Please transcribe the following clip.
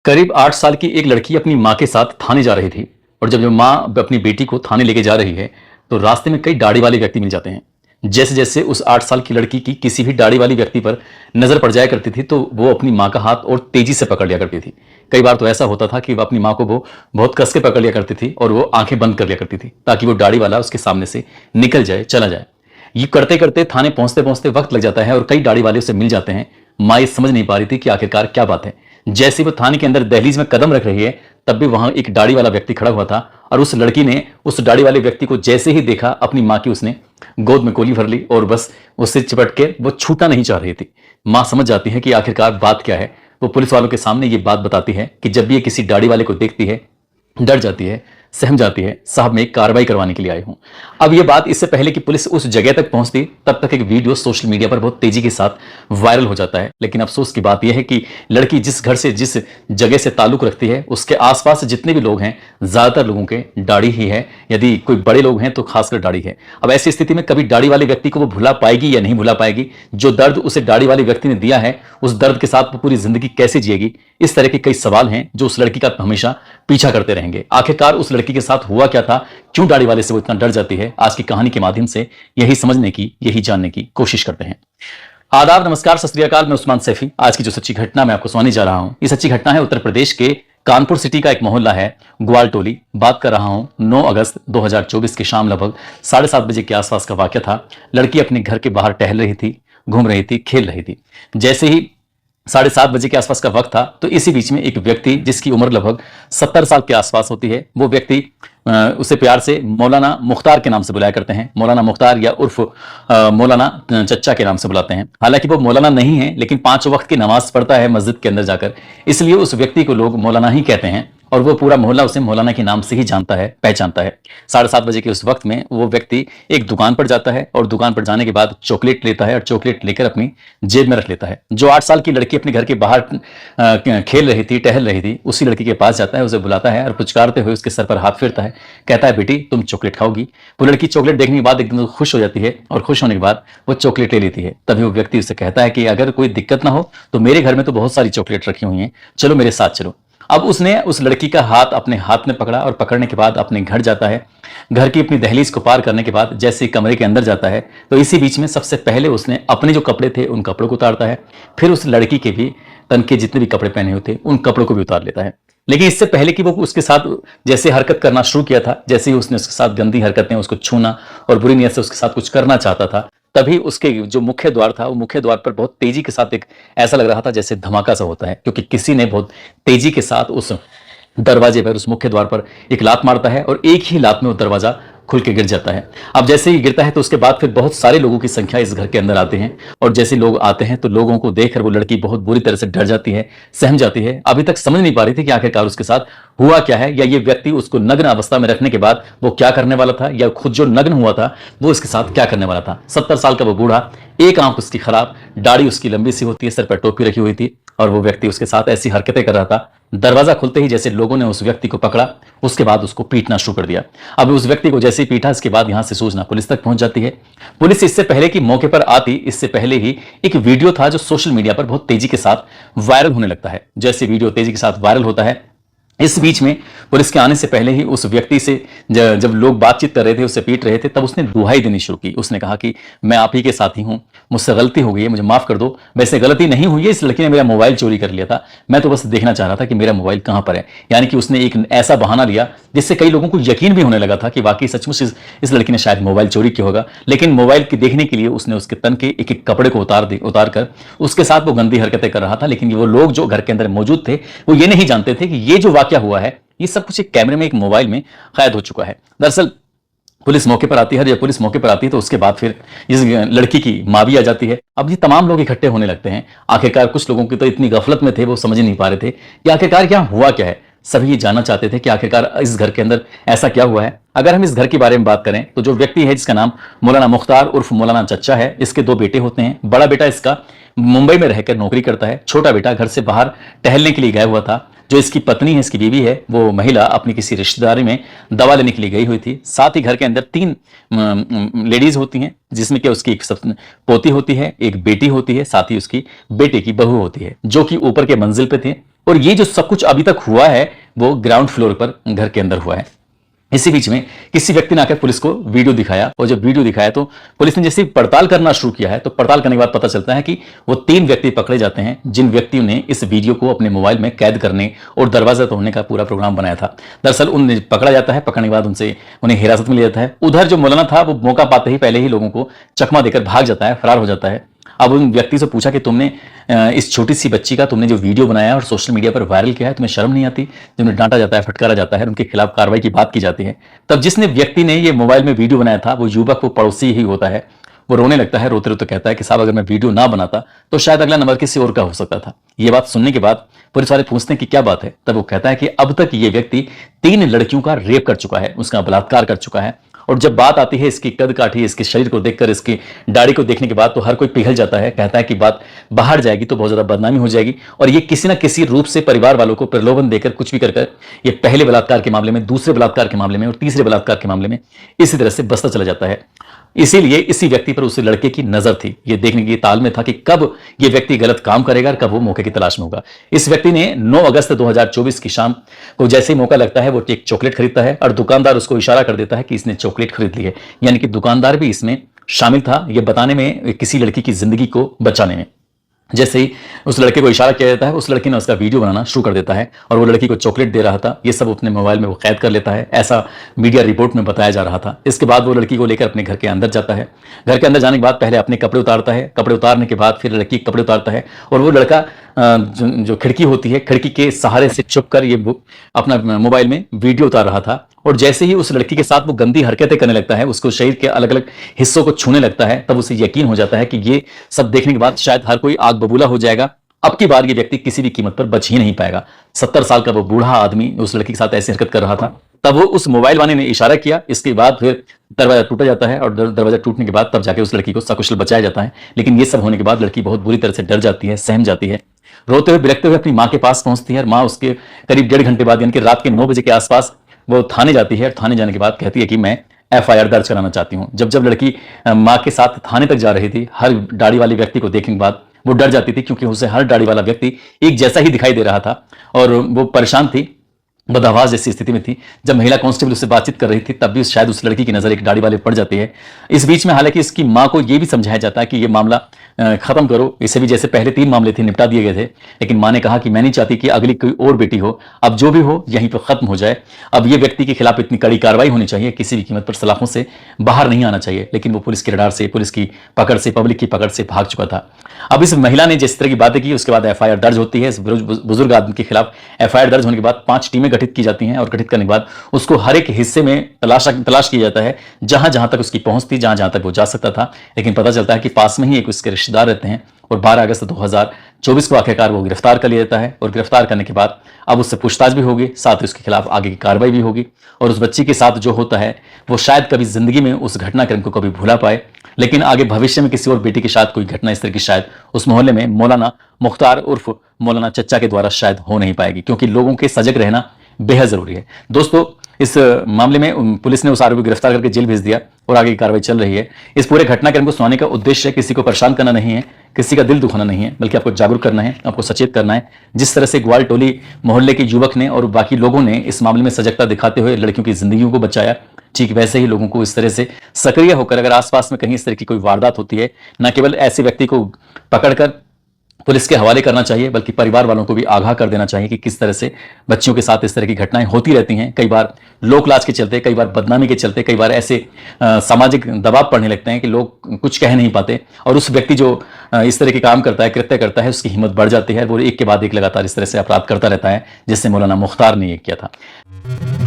करीब 8 साल की एक लड़की अपनी माँ के साथ थाने जा रही थी और जब माँ अपनी बेटी को थाने लेके जा रही है तो रास्ते में कई दाढ़ी वाले व्यक्ति मिल जाते हैं। जैसे जैसे उस 8 साल की लड़की की किसी भी दाढ़ी वाली व्यक्ति पर नजर पड़ जाया करती थी तो वो अपनी माँ का हाथ और तेजी से पकड़ लिया करती थी। कई बार तो ऐसा होता था कि वो अपनी माँ को वो बहुत कस के पकड़ लिया करती थी और वो आंखें बंद कर लिया करती थी ताकि वो दाढ़ी वाला उसके सामने से निकल जाए, चला जाए। ये करते करते थाने पहुंचते पहुंचते वक्त लग जाता है और कई दाढ़ी वाले उसे मिल जाते हैं। माँ ये समझ नहीं पा रही थी कि आखिरकार क्या बात है। जैसे वो थाने के अंदर दहलीज में कदम रख रही है तब भी वहां एक दाढ़ी वाला व्यक्ति खड़ा हुआ था और उस लड़की ने उस दाढ़ी वाले व्यक्ति को जैसे ही देखा अपनी माँ की उसने गोद में गोली भर ली और बस उससे चिपट के वो छूटना नहीं चाह रही थी। माँ समझ जाती है कि आखिरकार बात क्या है। वो पुलिस वालों के सामने ये बात बताती है कि जब भी ये किसी दाढ़ी वाले को देखती है डर जाती है, सहम जाती है। साहब मैं एक कार्रवाई करवाने के लिए आई हूं। अब यह बात इससे पहले कि पुलिस उस जगह तक पहुंचती तब तक एक वीडियो सोशल मीडिया पर बहुत तेजी के साथ वायरल हो जाता है। लेकिन अफसोस की बात यह है कि लड़की जिस घर से जिस जगह से ताल्लुक रखती है उसके आसपास जितने भी लोग हैं ज्यादातर लोगों के दाढ़ी ही है। यदि कोई बड़े लोग हैं तो खासकर दाढ़ी है। अब ऐसी स्थिति में कभी दाढ़ी वाले व्यक्ति को वो भुला पाएगी या नहीं भुला पाएगी। जो दर्द उसे दाढ़ी वाले व्यक्ति ने दिया है उस दर्द के साथ वो पूरी जिंदगी कैसे जिएगी। इस तरह के कई सवाल हैं जो उस लड़की का हमेशा पीछा करते रहेंगे। आखिरकार उस लड़की के साथ हुआ क्या था, क्यों दाढ़ी वाले से वो इतना डर जाती है। आज की कहानी के माध्यम से यही समझने की, यही जानने की कोशिश करते हैं। आदाब, नमस्कार, सत श्री अकाल। मैं उस्मान सैफी। आज की जो सच्ची घटना मैं आपको सुनाने जा रहा हूं, ये सच्ची घटना है उत्तर प्रदेश के कानपुर सिटी का एक मोहल्ला है ग्वालटोली। बात कर रहा हूं 9 अगस्त 2024 की शाम लगभग 7:30 बजे के आसपास का वाकया था। लड़की अपने घर के बाहर टहल रही थी, घूम रही थी, खेल रही थी। जैसे ही 7:30 बजे के आसपास का वक्त था तो इसी बीच में एक व्यक्ति जिसकी उम्र लगभग 70 साल के आसपास होती है, वो व्यक्ति उसे प्यार से मौलाना मुख्तार के नाम से बुलाया करते हैं। मौलाना मुख्तार या उर्फ मौलाना चच्चा के नाम से बुलाते हैं। हालांकि वो मौलाना नहीं है लेकिन 5 वक्त की नमाज पढ़ता है मस्जिद के अंदर जाकर, इसलिए उस व्यक्ति को लोग मौलाना ही कहते हैं और वो पूरा मोहल्ला उसे मौलाना के नाम से ही जानता है, पहचानता है। 7:30 बजे के उस वक्त में वो व्यक्ति एक दुकान पर जाता है और दुकान पर जाने के बाद चॉकलेट लेता है और चॉकलेट लेकर अपनी जेब में रख लेता है। जो 8 साल की लड़की अपने घर के बाहर खेल रही थी, टहल रही थी, उसी लड़की के पास जाता है, उसे बुलाता है और पुचकारते हुए उसके सर पर हाथ फेरता है। कहता है, बेटी तुम चॉकलेट खाओगी। वो लड़की चॉकलेट देखने के बाद एकदम खुश हो जाती है और खुश होने के बाद वो चॉकलेट ले लेती है। तभी वो व्यक्ति उसे कहता है कि अगर कोई दिक्कत ना हो तो मेरे घर में तो बहुत सारी चॉकलेट रखी हुई हैं, चलो मेरे साथ चलो। अब उसने उस लड़की का हाथ अपने हाथ में पकड़ा और पकड़ने के बाद अपने घर जाता है। घर की अपनी दहलीज को पार करने के बाद जैसे ही कमरे के अंदर जाता है तो इसी बीच में सबसे पहले उसने अपने जो कपड़े थे उन कपड़ों को उतारता है। फिर उस लड़की के भी तन के जितने भी कपड़े पहने हुए थे उन कपड़ों को भी उतार लेता है। लेकिन इससे पहले कि वो उसके साथ जैसे हरकत करना शुरू किया था, जैसे ही उसने उसके साथ गंदी हरकतें, उसको छूना और बुरी नीयत से उसके साथ कुछ करना चाहता था, तभी उसके जो मुख्य द्वार था वो मुख्य द्वार पर बहुत तेजी के साथ एक ऐसा लग रहा था जैसे धमाका सा होता है, क्योंकि किसी ने बहुत तेजी के साथ उस दरवाजे पर, उस मुख्य द्वार पर एक लात मारता है और एक ही लात में वो दरवाजा खुल के गिर जाता है। अब जैसे ही गिरता है तो उसके बाद फिर बहुत सारे लोगों की संख्या इस घर के अंदर आते हैं और जैसे लोग आते हैं तो लोगों को देखकर वो लड़की बहुत बुरी तरह से डर जाती है, सहम जाती है। अभी तक समझ नहीं पा रही थी कि आखिरकार उसके साथ हुआ क्या है, या ये व्यक्ति उसको नग्न अवस्था में रखने के बाद वो क्या करने वाला था, या खुद जो नग्न हुआ था वो इसके साथ क्या करने वाला था। 70 साल का वो बूढ़ा, एक आंख उसकी खराब, दाढ़ी उसकी लंबी सी होती है, सर पर टोपी रखी हुई थी और वो व्यक्ति उसके साथ ऐसी हरकतें कर रहा था। दरवाजा खुलते ही जैसे लोगों ने उस व्यक्ति को पकड़ा, उसके बाद उसको पीटना शुरू कर दिया। अब उस व्यक्ति को जैसे ही पीटा, इसके बाद यहां से सूचना पुलिस तक पहुंच जाती है। पुलिस इससे पहले कि मौके पर आती, इससे पहले ही एक वीडियो था जो सोशल मीडिया पर बहुत तेजी के साथ वायरल होने लगता है। जैसे वीडियो तेजी के साथ वायरल होता है, इस बीच में पुलिस के आने से पहले ही उस व्यक्ति से जब लोग बातचीत कर रहे थे, उससे पीट रहे थे, तब उसने दुहाई देनी शुरू की। उसने कहा कि मैं आप ही के साथी हूं, मुझसे गलती हो गई है, मुझे माफ कर दो। वैसे गलती नहीं हुई है, इस लड़की ने मेरा मोबाइल चोरी कर लिया था, मैं तो बस देखना चाह रहा था कि मेरा मोबाइल कहां पर है। यानी कि उसने एक ऐसा बहाना लिया जिससे कई लोगों को यकीन भी होने लगा था कि वाकई सचमुच इस लड़की ने शायद मोबाइल चोरी किया होगा। लेकिन मोबाइल की देखने के लिए उसने उसके तन के एक एक कपड़े को उतार कर उसके साथ वो गंदी हरकतें कर रहा था। लेकिन वो लोग जो घर के अंदर मौजूद थे वो ये नहीं जानते थे कि ये जो वाकया हुआ है ये सब कुछ एक कैमरे में, एक मोबाइल में कैद हो चुका है। दरअसल पुलिस मौके पर आती है, जब पुलिस मौके पर आती है तो उसके बाद फिर इस लड़की की मां भी आ जाती है। अब ये तमाम लोग इकट्ठे होने लगते हैं। आखिरकार कुछ लोगों की तो इतनी गफलत में थे वो समझ नहीं पा रहे थे कि आखिरकार क्या हुआ क्या है। सभी ये जानना चाहते थे कि आखिरकार इस घर के अंदर ऐसा क्या हुआ है। अगर हम इस घर के बारे में बात करें तो जो व्यक्ति है जिसका नाम मौलाना मुख्तार उर्फ मौलाना चच्चा है, इसके 2 बेटे होते हैं। बड़ा बेटा इसका मुंबई में रहकर नौकरी करता है, छोटा बेटा घर से बाहर टहलने के लिए गया हुआ था। जो इसकी पत्नी है, इसकी बीवी है, वो महिला अपनी किसी रिश्तेदारी में दवा लेने के लिए गई हुई थी। साथ ही घर के अंदर 3 लेडीज होती हैं, जिसमें कि उसकी एक पोती होती है, एक बेटी होती है, साथ ही उसकी बेटे की बहू होती है, जो कि ऊपर के मंजिल पे थे। और ये जो सब कुछ अभी तक हुआ है वो ग्राउंड फ्लोर पर घर के अंदर हुआ है। इसी बीच में किसी व्यक्ति ने आकर पुलिस को वीडियो दिखाया, और जब वीडियो दिखाया तो पुलिस ने जैसे पड़ताल करना शुरू किया है, तो पड़ताल करने के बाद पता चलता है कि वो 3 व्यक्ति पकड़े जाते हैं जिन व्यक्तियों ने इस वीडियो को अपने मोबाइल में कैद करने और दरवाजा तोड़ने का पूरा प्रोग्राम बनाया था। दरअसल उन्हें पकड़ा जाता है, पकड़ने के बाद उन्हें हिरासत में लिया जाता है। उधर जो मौलाना था वो मौका पाते ही पहले ही लोगों को चकमा देकर भाग जाता है, फरार हो जाता है। अब उन व्यक्ति से पूछा कि तुमने इस छोटी सी बच्ची का तुमने जो वीडियो बनाया और सोशल मीडिया पर वायरल किया है, तुम्हें शर्म नहीं आती? जब उन्हें डांटा जाता है, फटकारा जाता है, उनके खिलाफ कार्रवाई की बात की जाती है, तब जिसने व्यक्ति ने ये मोबाइल में वीडियो बनाया था वो युवक, वो पड़ोसी ही होता है। वो रोने लगता है, रोते रोते कहता है कि साहब अगर मैं वीडियो ना बनाता तो शायद अगला नंबर किसी और का हो सकता था। ये बात सुनने के बाद पुलिस वाले पूछते हैं कि क्या बात है, तब वो कहता है कि अब तक ये व्यक्ति 3 लड़कियों का रेप कर चुका है, उसका बलात्कार कर चुका है। और जब बात आती है इसकी कद काठी, इसके शरीर को देखकर, इसकी दाढ़ी को देखने के बाद तो हर कोई पिघल जाता है, कहता है कि बात बाहर जाएगी तो बहुत ज्यादा बदनामी हो जाएगी, और ये किसी ना किसी रूप से परिवार वालों को प्रलोभन देकर कुछ भी कर ये पहले बलात्कार के मामले में, दूसरे बलात्कार के मामले में और तीसरे बलात्कार के मामले में इसी तरह से बसता चला जाता है। इसीलिए इसी व्यक्ति पर उस लड़के की नजर थी, ये देखने की ताल में था कि कब ये व्यक्ति गलत काम करेगा और कब वो मौके की तलाश में होगा। इस व्यक्ति ने 9 अगस्त 2024 की शाम को जैसे ही मौका लगता है वो एक चॉकलेट खरीदता है और दुकानदार उसको इशारा कर देता है कि इसने चॉकलेट खरीद ली है, यानी कि दुकानदार भी इसमें शामिल था, ये बताने में, किसी लड़की की जिंदगी को बचाने में। जैसे ही उस लड़के को इशारा किया जाता है, उस लड़की ने उसका वीडियो बनाना शुरू कर देता है और वो लड़की को चॉकलेट दे रहा था। ये सब अपने मोबाइल में वो कैद कर लेता है, ऐसा मीडिया रिपोर्ट में बताया जा रहा था। इसके बाद वो लड़की को लेकर अपने घर के अंदर जाता है। घर के अंदर जाने के बाद पहले अपने कपड़े उतारता है, कपड़े उतारने के बाद फिर लड़की के कपड़े उतारता है, और वो लड़का जो खिड़की होती है, खिड़की के सहारे से छुपकर ये अपना मोबाइल में वीडियो उतार रहा था। और जैसे ही उस लड़की के साथ वो गंदी हरकतें करने लगता है, उसको शरीर के अलग अलग हिस्सों को छूने लगता है, तब उसे यकीन हो जाता है कि ये सब देखने के बाद शायद हर कोई आग बबूला हो जाएगा, अब की बार ये व्यक्ति किसी भी कीमत पर बच ही नहीं पाएगा। 70 साल का वो बूढ़ा आदमी उस लड़की के साथ ऐसी हरकत कर रहा था। तब वो उस मोबाइल वाले ने इशारा किया, इसके बाद फिर दरवाजा टूटा जाता है, और दरवाजा टूटने के बाद तब जाके उस लड़की को सकुशल बचाया जाता है। लेकिन ये सब होने के बाद लड़की बहुत बुरी तरह से डर जाती है, सहम जाती है, रोते हुए बिलखते हुए अपनी माँ के पास पहुंचती है। और माँ उसके करीब 1.5 घंटे बाद, यानी कि रात के 9 बजे के आसपास वो थाने जाती है। थाने जाने के बाद कहती है कि मैं FIR दर्ज कराना चाहती हूँ। जब लड़की माँ के साथ थाने तक जा रही थी, हर दाढ़ी वाले व्यक्ति को देखने के बाद वो डर जाती थी, क्योंकि उसे हर दाढ़ी वाला व्यक्ति एक जैसा ही दिखाई दे रहा था, और वो परेशान थी, बदहवास जैसी स्थिति में थी। जब महिला कांस्टेबल उससे बातचीत कर रही थी तब भी शायद उस लड़की की नजर एक दाढ़ी वाले पर पड़ जाती है। इस बीच में हालांकि इसकी माँ को यह भी समझाया जाता है कि ये मामला खत्म करो, इसे भी जैसे पहले 3 मामले थे निपटा दिए गए थे, लेकिन माँ ने कहा कि मैं नहीं चाहती कि अगली कोई और बेटी हो, अब जो भी हो यहीं पर खत्म हो जाए। अब ये व्यक्ति के खिलाफ इतनी कड़ी कार्रवाई होनी चाहिए, किसी भी कीमत पर सलाखों से बाहर नहीं आना चाहिए। लेकिन वो पुलिस के रडार से, पुलिस की पकड़ से, पब्लिक की पकड़ से भाग चुका था। अब इस महिला ने जिस तरह की बातें की, उसके बाद FIR दर्ज होती है। इस बुजुर्ग आदमी के खिलाफ FIR दर्ज होने के बाद 5 टीमें गठित की जाती हैं, और गठित करने के बाद उसको हर एक हिस्से में तलाश किया जाता है, जहां जहां तक उसकी पहुंच थी, जहां जहां तक वो जा सकता था। लेकिन पता चलता है कि पास में ही एक उसके रिश्तेदार रहते हैं, और 12 अगस्त 2024 को आखिरकार वो गिरफ्तार कर लिया जाता है। और गिरफ्तार करने के बाद अब उससे पूछताछ भी होगी, साथ ही उसके खिलाफ आगे की कार्रवाई भी होगी। और उस बच्ची के साथ जो होता है वो शायद कभी जिंदगी में उस घटनाक्रम को कभी भूला पाए, लेकिन आगे भविष्य में किसी और बेटी के साथ कोई घटना इस तरह की शायद उस मोहल्ले में मौलाना मुख्तार उर्फ मौलाना चच्चा के द्वारा शायद हो नहीं पाएगी, क्योंकि लोगों के सजग रहना बेहद जरूरी है। दोस्तों, इस मामले में पुलिस ने उस आरोपी को गिरफ्तार करके जेल भेज दिया और आगे की कार्रवाई चल रही है। इस पूरे घटनाक्रम को सुनाने का उद्देश्य किसी को परेशान करना नहीं है, किसी का दिल दुखाना नहीं है, बल्कि आपको जागरूक करना है, आपको सचेत करना है। जिस तरह से ग्वाल टोली मोहल्ले के युवक ने और बाकी लोगों ने इस मामले में सजगता दिखाते हुए लड़कियों की जिंदगियों को बचाया, ठीक वैसे ही लोगों को इस तरह से सक्रिय होकर अगर आसपास में कहीं इस तरह की कोई वारदात होती है, न केवल ऐसे व्यक्ति को पकड़कर पुलिस के हवाले करना चाहिए, बल्कि परिवार वालों को भी आगाह कर देना चाहिए कि किस तरह से बच्चियों के साथ इस तरह की घटनाएं होती रहती हैं। कई बार लोक लाज के चलते, कई बार बदनामी के चलते, कई बार ऐसे सामाजिक दबाव पड़ने लगते हैं कि लोग कुछ कह नहीं पाते, और उस व्यक्ति जो इस तरह के काम करता है, कृत्य करता है, उसकी हिम्मत बढ़ जाती है, वो एक के बाद एक लगातार इस तरह से अपराध करता रहता है, जिससे मौलाना मुख्तार ने ये किया था।